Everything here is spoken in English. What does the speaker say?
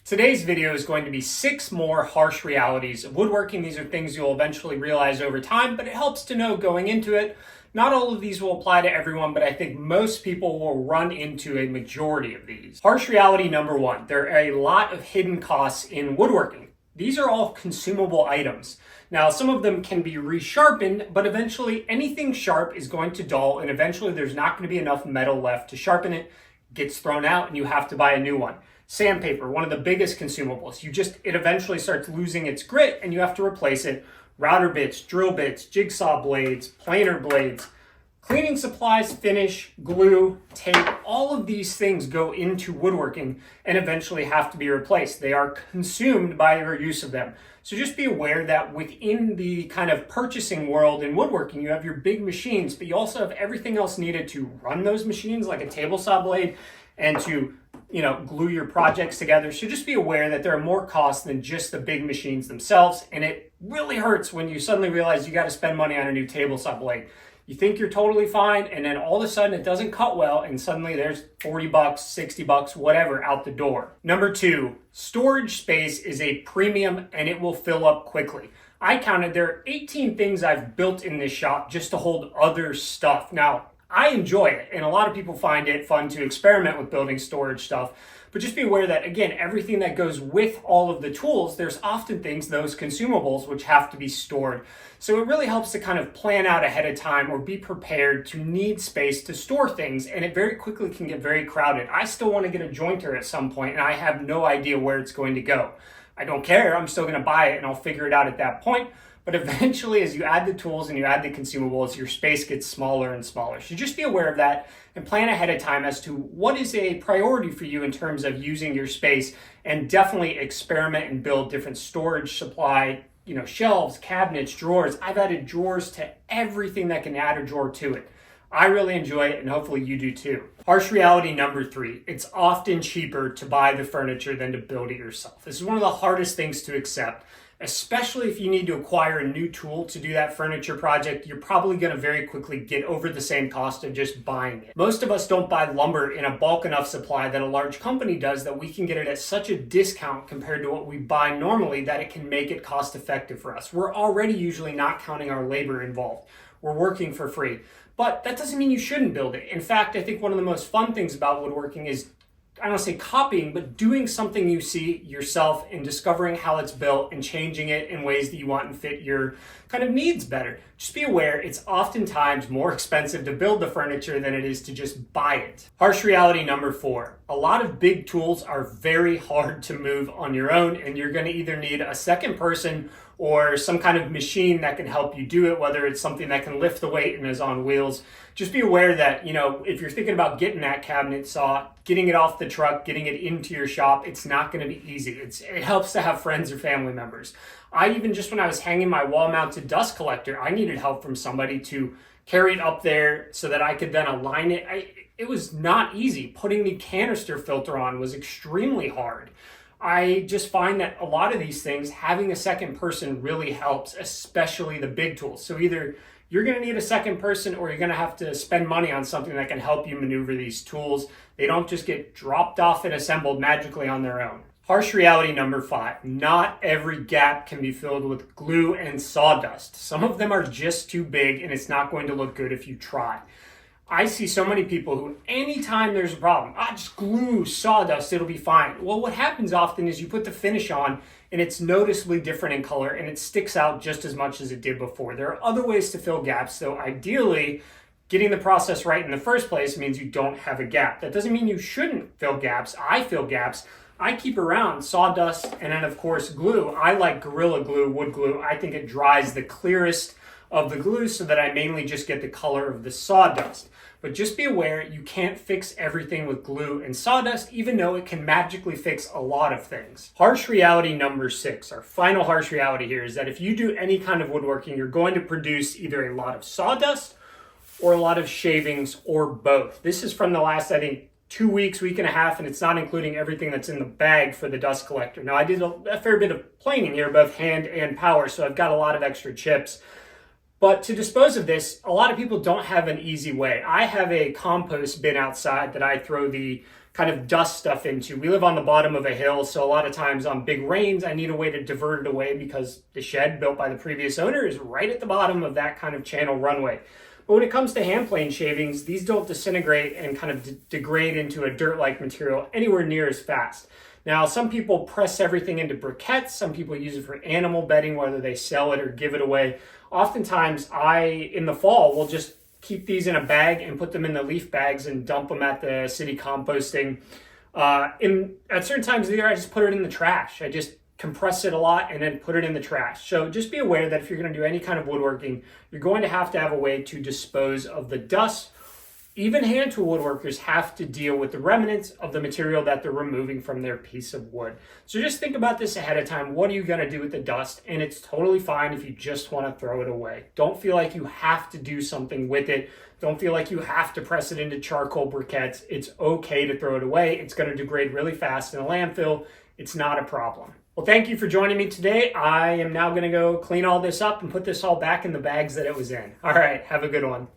Today's video is going to be 6 more harsh realities of woodworking. These are things you'll eventually realize over time, but it helps to know going into it. Not all of these will apply to everyone, but I think most people will run into a majority of these. Harsh reality number 1, there are a lot of hidden costs in woodworking. These are all consumable items. Now, some of them can be resharpened, but eventually anything sharp is going to dull, and eventually there's not going to be enough metal left to sharpen it. It gets thrown out and you have to buy a new one. Sandpaper, one of the biggest consumables. It eventually starts losing its grit and you have to replace it. Router bits, drill bits, jigsaw blades, planer blades, cleaning supplies, finish, glue, tape, all of these things go into woodworking and eventually have to be replaced. They are consumed by your use of them. So just be aware that within the kind of purchasing world in woodworking, you have your big machines, but you also have everything else needed to run those machines, like a table saw blade, and to glue your projects together. So just be aware that there are more costs than just the big machines themselves. And it really hurts when you suddenly realize you got to spend money on a new table saw blade. You think you're totally fine, and then all of a sudden it doesn't cut well, and suddenly there's 40 bucks, 60 bucks, whatever, out the door. Number 2, storage space is a premium and it will fill up quickly. I counted there are 18 things I've built in this shop just to hold other stuff. Now, I enjoy it, and a lot of people find it fun to experiment with building storage stuff. But just be aware that, again, everything that goes with all of the tools, there's often things, those consumables, which have to be stored. So it really helps to kind of plan out ahead of time or be prepared to need space to store things, and it very quickly can get very crowded. I still want to get a jointer at some point, and I have no idea where it's going to go. I don't care. I'm still going to buy it, and I'll figure it out at that point. But eventually, as you add the tools and you add the consumables, your space gets smaller and smaller. So just be aware of that and plan ahead of time as to what is a priority for you in terms of using your space, and definitely experiment and build different storage supply, shelves, cabinets, drawers. I've added drawers to everything that can add a drawer to it. I really enjoy it, and hopefully you do too. Harsh reality number 3, it's often cheaper to buy the furniture than to build it yourself. This is one of the hardest things to accept. Especially if you need to acquire a new tool to do that furniture project, you're probably going to very quickly get over the same cost of just buying it. Most of us don't buy lumber in a bulk enough supply that a large company does that we can get it at such a discount compared to what we buy normally that it can make it cost effective for us. We're already usually not counting our labor involved. We're working for free. But that doesn't mean you shouldn't build it. In fact, I think one of the most fun things about woodworking is, I don't want to say copying, but doing something you see yourself and discovering how it's built and changing it in ways that you want and fit your kind of needs better. Just be aware it's oftentimes more expensive to build the furniture than it is to just buy it. Harsh reality number 4. A lot of big tools are very hard to move on your own, and you're going to either need a second person or some kind of machine that can help you do it, whether it's something that can lift the weight and is on wheels. Just be aware that, if you're thinking about getting that cabinet saw, getting it off the truck, getting it into your shop, it's not going to be easy. It helps to have friends or family members. When I was hanging my wall-mounted dust collector, I needed help from somebody to carry it up there so that I could then align it. It was not easy. Putting the canister filter on was extremely hard. I just find that a lot of these things, having a second person really helps, especially the big tools. So either you're going to need a second person or you're going to have to spend money on something that can help you maneuver these tools. They don't just get dropped off and assembled magically on their own. Harsh reality number 5, not every gap can be filled with glue and sawdust. Some of them are just too big and it's not going to look good if you try. I see so many people who, anytime there's a problem, just glue, sawdust, it'll be fine. Well, what happens often is you put the finish on and it's noticeably different in color and it sticks out just as much as it did before. There are other ways to fill gaps, so ideally, getting the process right in the first place means you don't have a gap. That doesn't mean you shouldn't fill gaps. I fill gaps. I keep around sawdust and then, of course, glue. I like Gorilla Glue, wood glue. I think it dries the clearest of the glue so that I mainly just get the color of the sawdust. But just be aware you can't fix everything with glue and sawdust, even though it can magically fix a lot of things. Harsh reality number 6, our final harsh reality here, is that if you do any kind of woodworking, you're going to produce either a lot of sawdust or a lot of shavings or both. This is from the last, I think, 2 weeks, week and a half, and it's not including everything that's in the bag for the dust collector. Now, I did a fair bit of planing here, both hand and power, so I've got a lot of extra chips. But to dispose of this, a lot of people don't have an easy way. I have a compost bin outside that I throw the kind of dust stuff into. We live on the bottom of a hill, so a lot of times on big rains, I need a way to divert it away because the shed built by the previous owner is right at the bottom of that kind of channel runway. But when it comes to hand plane shavings, these don't disintegrate and kind of degrade into a dirt-like material anywhere near as fast. Now, some people press everything into briquettes. Some people use it for animal bedding, whether they sell it or give it away. Oftentimes, in the fall, will just keep these in a bag and put them in the leaf bags and dump them at the city composting. At certain times of the year, I just put it in the trash. I just compress it a lot and then put it in the trash. So just be aware that if you're going to do any kind of woodworking, you're going to have a way to dispose of the dust. Even hand tool woodworkers have to deal with the remnants of the material that they're removing from their piece of wood. So just think about this ahead of time. What are you going to do with the dust? And it's totally fine if you just want to throw it away. Don't feel like you have to do something with it. Don't feel like you have to press it into charcoal briquettes. It's okay to throw it away. It's going to degrade really fast in a landfill. It's not a problem. Well, thank you for joining me today. I am now going to go clean all this up and put this all back in the bags that it was in. All right, have a good one.